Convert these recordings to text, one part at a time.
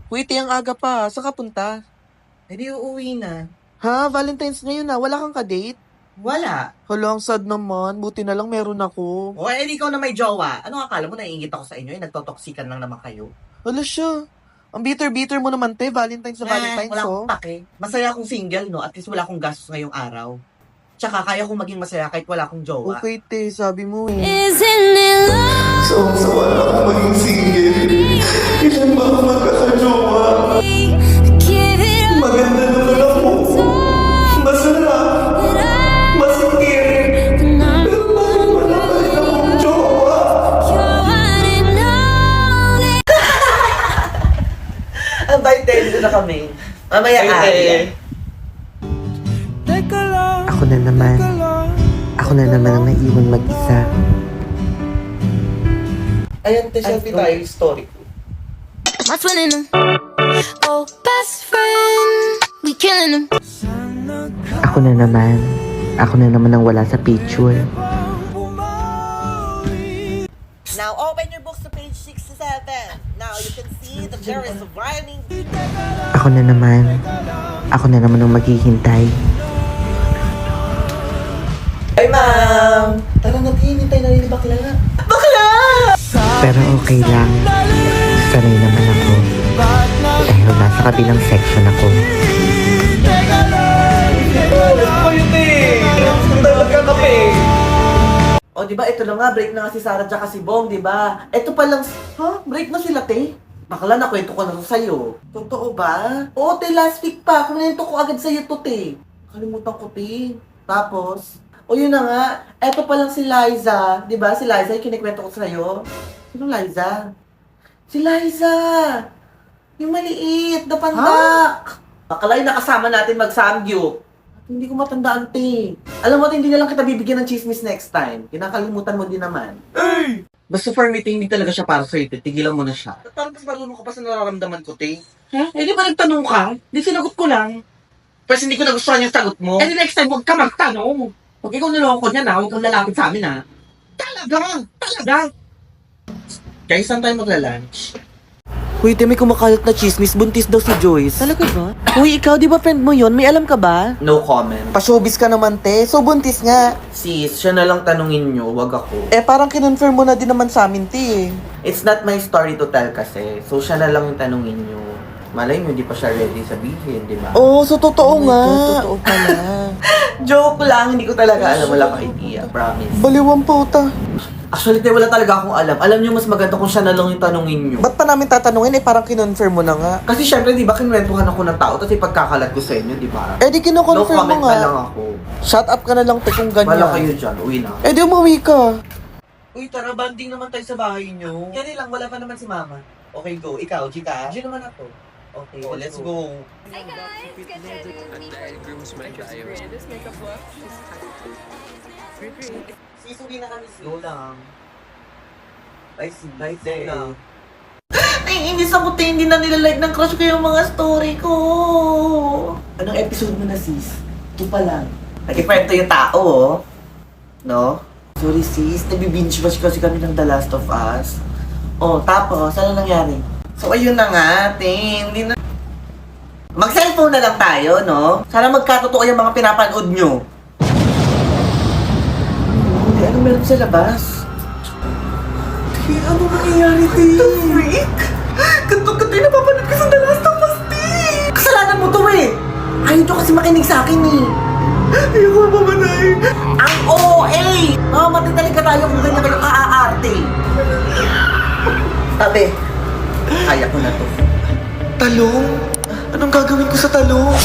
Wait, ang aga pa. Saan ka punta? Eh di uuwi na. Ha? Valentine's ngayon na. Wala kang ka-date? Wala. Hala, ang sad naman. Buti na lang meron ako. O eh, ikaw na may jowa. Ano akala mo, naiingit ako sa inyo? Eh, nagtotoksikan lang naman kayo. Hala siya. Ang bitter-bitter mo naman, te. Valentine's na Valentine's, wala oh. akong pake. Masaya akong single, no? At least wala akong gastos ngayong araw. Tsaka kaya kong maging masaya kahit wala akong jowa. Okay, te. Sabi mo eh. Isn't it love? Sawa na ako maging single. Ilan ba ako magkakajowa? Give it up. Maganda naman ako. Masarap. Masikip. Pero bakit wala pa rin akong jowa? You're one and only. Abay, dito na kami. Mamaya ay. Ako na naman. Ako na naman ang naiwan mag-isa. Ayan, te, selfie tayo. Story ko. What's winning them? Oh, best friend. We killing them. Ako na naman. Ako na naman ang wala sa picture. Now open your books to page 67. Now you can see that there is rhyming. Ako na naman. Ako na naman ang maghihintay. Ay, ma'am! Tara na, hinintay na rin bakla. Bakla! Pero okay lang. Sanay naman ako. Dahil nasa kabilang section ako. O, di ba, ito na nga, break na nga si Sarah at si Bong, di ba? Ito pa lang, break na sila, te. Bakla, nakwento ko na sa'yo. Totoo ba? Oo, te, last week pa. Kuminento ko agad sa'yo to, te. Kalimutan ko, te. Tapos, yun na nga, eto pa lang si Liza. Di ba, si Liza, yung kinikwento ko sa'yo. Sino Liza? Si Liza! Yung maliit, na pandak. Bakla, yung nakasama natin mag-samgyup. Hindi ko matandaan, te. Alam mo, hindi na lang kita bibigyan ng chismis next time. Kinakalimutan mo din naman. Ay! Basta for me, hindi talaga siya para sa'yo, te. Tigilan mo na siya. Parang mas marunong ka pa sa nararamdaman ko, te. Ha? Eh, di ba nagtanong ka? Di sinagot ko lang. Pero hindi ko nagustuhan yung sagot mo. Eh, di next time, huwag ka magtanong. Huwag ikaw niloko niya na, huwag kang lalapit sa amin, ha? Talaga! Talaga! Guys, saan tayo magla-lunch? Uy, te, may kumakalat na chismis. Buntis daw si Joyce. Talaga ba? Uy, ikaw, di ba friend mo yon? May alam ka ba? No comment. Pa-showbiz ka naman, te. So, buntis nga. Sis, siya na lang tanungin nyo, wag ako. Eh, parang kinonfirm mo na din naman sa amin, te. It's not my story to tell kasi. So, siya na lang yung tanungin nyo. Malay nyo, hindi pa siya ready sabihin, di ba? Oo, so totoo nga. Totoo pala. Joke lang, hindi ko talaga alam. Wala akong idea, promise. Baliwang puta. Actually, te, wala talaga akong alam. Alam nyo, mas maganda kung siya na lang yung tanungin nyo. Ba't pa namin tatanungin? Eh, parang kinonfirm mo na nga. Kasi syempre, di ba, kinwentuhan ako ng tao, tapos ipagkakalat ko sa inyo, di ba? Eh, di No kinoconfirm mo comment nga. na lang ako. Shut up ka na lang, te, kung ganyan. Wala kayo dyan, uwi na. Eh, di umuwi ka. Uy, tara, banding naman tayo sa bahay nyo. Kaya lang, wala pa naman si mama. Okay, go. Ikaw, Chika? Diyan naman ako. Okay, let's go. Hi guys, get ready with me for Sisugi na kami, slow lang. Nice day. Naiinis ako, te. Hindi na nilalike ng crush ko yung mga story ko. Anong episode mo na, sis? Ito pa lang. Nag-ikwento yung tao, oh. No? Sorry, sis. Nag-binge watch kasi kami ng The Last of Us. Oh, tapos, ano nangyari? So, ayun na nga, te. Hindi na... Mag-cellphone na lang tayo, no? Sana magkatotoo yung mga pinapanood nyo. Ano meron sa labas? Te, ano nangyayari, te? The freak? Ganto-ganto yung napapanood ko sa The Last of Us, te! Kasalanan mo to, eh! Ayaw nyo kasi makinig sa akin, eh! Ayoko mamatay! Ang OA! Mamamatay talaga tayo kung ganyan kayo ka-aarte. Tabi, kaya ko na to. Talong? Anong gagawin ko sa talong?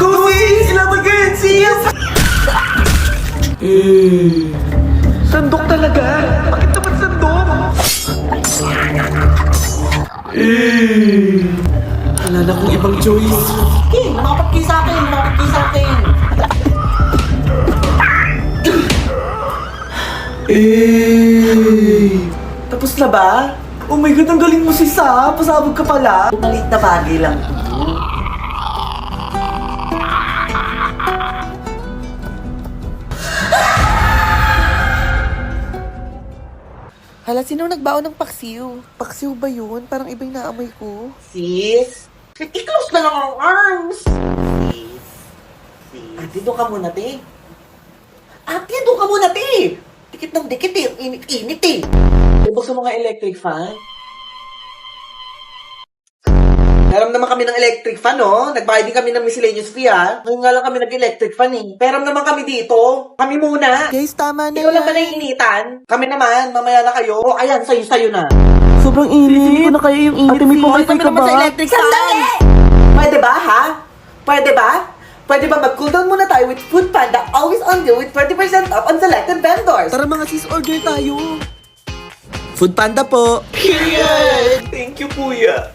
Go, sis! Ilaban ka yan, sis! Sandok talaga? Bakit naman sandok? Wala na akong ibang choice. Okay, lumapit kayo sa akin! Lumapit kayo sa akin! Tapos na ba? Oh my God, ang galing mo, sis, ha? Pasabog ka pala. Maliit na bagay lang to. Hala, sino nagbaon ng paksiw? Paksiw ba yun? Parang iba yung naamoy ko. Sis? I-close na lang ang arms. Sis? Ate, doon ka muna, te. Ate, doon ka muna, te. Dikit ng dikit eh. Init-init eh. Ibig sa mga electric fan? Meron naman kami ng electric fan, no? Nagbayad din kami ng miscellaneous fee, ha? Ngayon nga lang kami nag-electric fan, eh. Meron naman kami dito. Kami muna. Guys, tama na Ikaw lang ba naiinitan? Kami naman, mamaya na kayo. O, ayan, sa'yo na. Sobrang init. Hindi ko na kaya yung init. Ate, may pumaypay ka ba? Sa electric fan. Pwede ba, ha? Pwede ba? Pwede ba mag-cool down muna tayo with Food Panda, always on deal with 20% off on selected vendors? Tara mga sis, order tayo. Food Panda po. Period! Thank you, Kuya.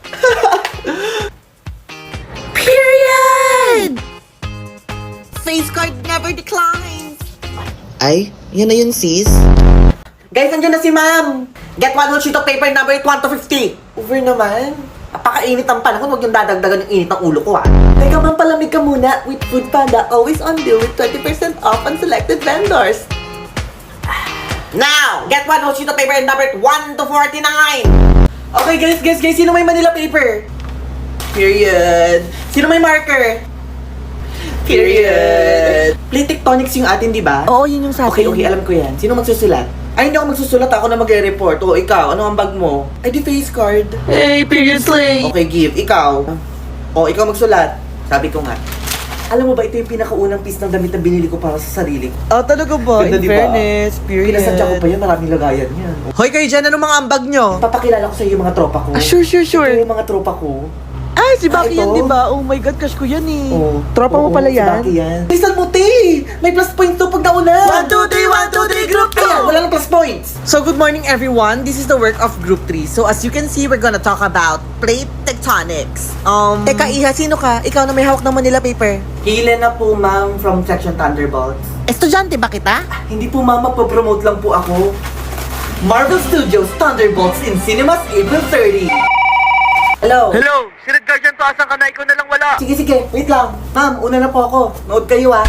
Period! Face card never declines. Ay, yan na yun sis. Guys, nandiyan na si ma'am. Get one whole sheet of paper number 1 to 50. Over naman. Napakainit ang panahon. Huwag yung dadagdagan yung init ng ulo ko, ha. Teka, ma'am, palamig ka muna. With Food Panda, always on deal with 20% off on selected vendors. Now, get one whole sheet of paper number 1 to 49. Okay, guys. Sino may Manila paper? Period. Sino may marker? Period. Plate tectonics yung atin, di ba? Oo, yun yung sa Okay, akin. alam ko yan. Sino magsusulat? Ay, hindi ako magsusulat. Ako na magre-report. O, ikaw, ano ang bag mo? Ay, di face card. Hey, period slay. Okay, give. Ikaw. O, ikaw magsulat. Sabi ko nga. Alam mo ba, ito yung pinakaunang piece ng damit na binili ko para sa sarili ko. Oh, talaga ba? Ganda, In di ba? fairness, period. Pinasadya ko pa yan. Maraming lagayan yan. Hoy, kayo dyan, anong mga ambag nyo? Papakilala ko sa iyo yung mga tropa ko. Sure. Ito yung mga tropa ko. Ay, si Baki ito? yan, di ba? Oh my God, crush ko yan eh. Oh, Tropa mo oo, pala si yan? Baki yan. Lisan mo, te! May plus point to pag nauna. 1, 2, 3, group Ayan, wala nang plus points. So, good morning everyone. This is the work of Group 3. So, as you can see, we're gonna talk about plate tectonics. Teka, Iha, sino ka? Ikaw na may hawak ng Manila paper. Hila na po, ma'am, from Section Thunderbolts. Estudyante ba kita? Hindi po, ma'am, magpo-promote lang po ako. Marvel Studios Thunderbolts in cinemas April 30. Hello? Hello! Si Red Guardian to, asan ka na? Ikaw na lang wala. Sige, wait lang. Ma'am, una na po ako. Nood kayo, ah.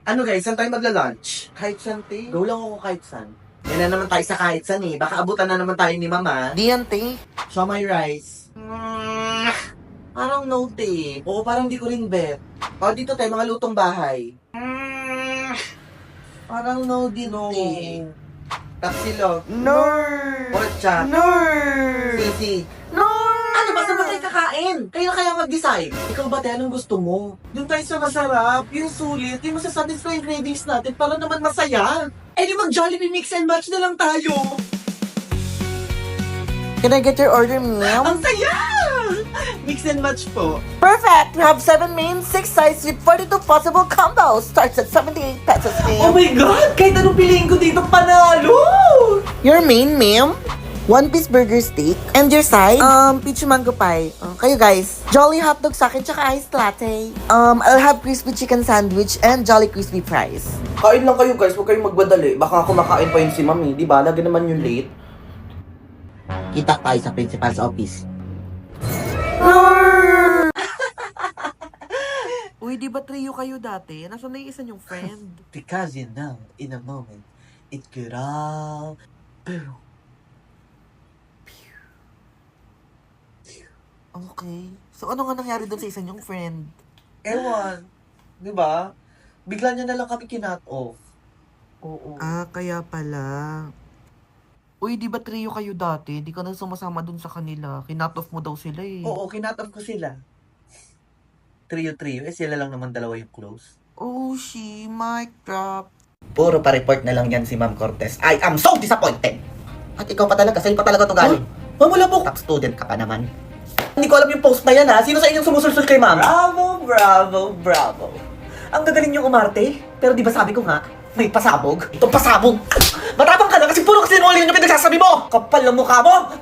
Ano guys, saan tayo magla-lunch? Kahit saan, te. Go lang ako kahit saan. Yan na naman tayo sa kahit saan eh. Baka abutan na naman tayo ni mama. Di yan, te. Show my rice. Parang no, te. Oo, parang di ko rin bet. O, dito tayo, mga lutong bahay. Parang no din, te. Tapsilog. Nor! Porcha. Nor! Sisig. Nor! Ano ba? Saan ba tayo kakain? Kayo na kaya mag-decide. Ikaw ba, te? Anong gusto mo? Doon tayo sa masarap, yung sulit, yung masasatisfy yung cravings natin para naman masaya. Eh di mag-Jollibee mix and match na lang tayo. Can I get your order, ma'am? Ang saya! Mix and match po. Perfect! We have 7 mains, 6 sides with 42 possible combos. Starts at 78 pesos, Oh ma'am. my God! Kahit anong piliin ko dito, panalo! Your main, ma'am? 1-piece burger steak. And your side? Peach mango pie. Kayo guys. Jolly hotdog sa akin, tsaka iced latte. I'll have crispy chicken sandwich and jolly crispy fries. Kain lang kayo guys, huwag kayong magmadali. Baka kumakain pa yun si mami, di ba? Lagi naman yung late. Kita tayo sa principal's office. Uy, di ba trio kayo dati? Nasaan na yung isa niyong friend? Because you know, in a moment, it could all... Boom. Okay. So, ano nga nangyari dun sa isa niyong friend? Ewan. Di ba? Bigla niya na lang kami kinat off. Oo. Ah, kaya pala. Uy, di ba trio kayo dati? Di ka na sumasama dun sa kanila. Kinat-off mo daw sila eh. Oo, kinat off ko sila. Trio. Eh, sila lang naman dalawa yung close. Oh, she, mic drop. Puro pa-report na lang yan si Ma'am Cortez. I am so disappointed! At ikaw pa talaga, sa'yo pa talaga ito galing. Ma'am, wala po. Top student ka pa naman. Hindi ko alam yung post na yan ha. Sino sa inyong sumusulsul kay Ma'am? Bravo. Ang gagaling yung umarte. Pero di ba sabi ko nga, may pasabog. Itong pasabog. Matapang ka na kasi puro kasi sinungaling yung pinagsasabi mo. Kapal ang mukha mo.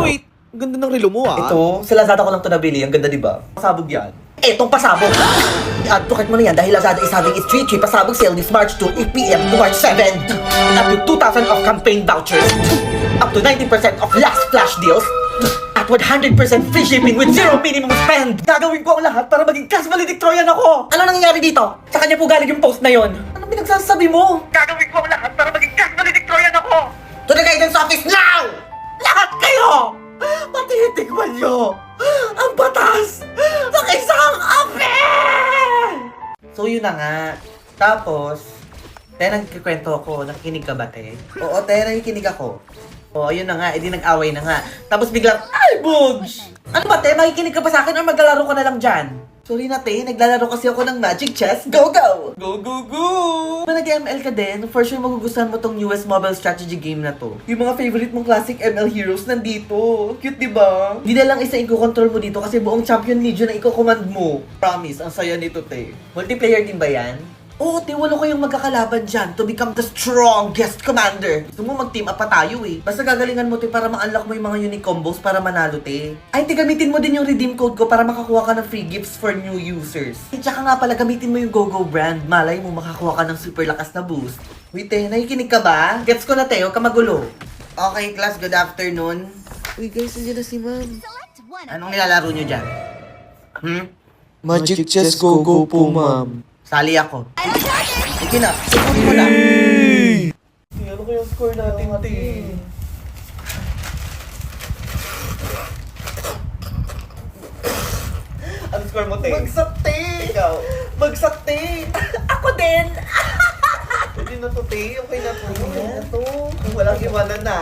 Wait, ganda ng relo mo ah. Ito, sa Lazada ko lang ito nabili. Ang ganda, di ba? Pasabog yan. Etong pasabog. I-add to cart mo na yan dahil Lazada is having its 3-3 pasabog sale this March 2, 8 p.m. to March 7. Up to 2,000 of campaign vouchers. Up to 90% of last flash deals. At At 100% free shipping with zero minimum spend. Gagawin ko ang lahat para maging cash valedictorian ako. Ano nangyayari dito? Sa kanya po galing yung post na yon. Anong pinagsasabi mo? Gagawin ko ang lahat para maging cash valedictorian ako. To the guidance office now! Lahat kayo! Patitikman nyo ang batas ng isang ape! So yun na nga. Tapos, nagkikwento ako. Nakikinig ka ba, te? Oo, nakikinig ako. Oo, yun na nga. Edi nag-away na nga. Tapos biglang, ay, Bugs! Ano ba, te? Makikinig ka ba sa akin or maglalaro ka na lang dyan? Sorry na, te. Naglalaro kasi ako ng Magic Chess. Go, go! Go, go, go! Kung nag-ML ka din, for sure magugustuhan mo tong newest mobile strategy game na to. Yung mga favorite mong classic ML heroes nandito. Cute, di ba? Hindi na lang isa i-control mo dito kasi buong Champion Legion na i-command mo. Promise, ang saya nito, te. Multiplayer din ba yan? Oo, te, walo kayong magkakalaban dyan to become the strongest commander. Gusto mo mag-team up pa tayo eh. Basta gagalingan mo, te, para ma-unlock mo yung mga unique combos para manalo, te. Ay, te, gamitin mo din yung redeem code ko para makakuha ka ng free gifts for new users. At saka nga pala, gamitin mo yung GoGo brand. Malay mo, makakuha ka ng super lakas na boost. Wait, te, nakikinig ka ba? Gets ko na, te, huwag ka magulo. Okay, class, good afternoon. Uy, guys, nandiyan na si ma'am. Anong nilalaro nyo dyan? Magic Chess Go-Go po, ma'am. Sali ako. Sige na, support mo na. Ano kaya yung score natin, te? Ano score mo, te? Bagsak, te! Ikaw? Bagsak, te! Ako din! Hindi na to, te. Okay na to. Okay na to. Walang iwanan na.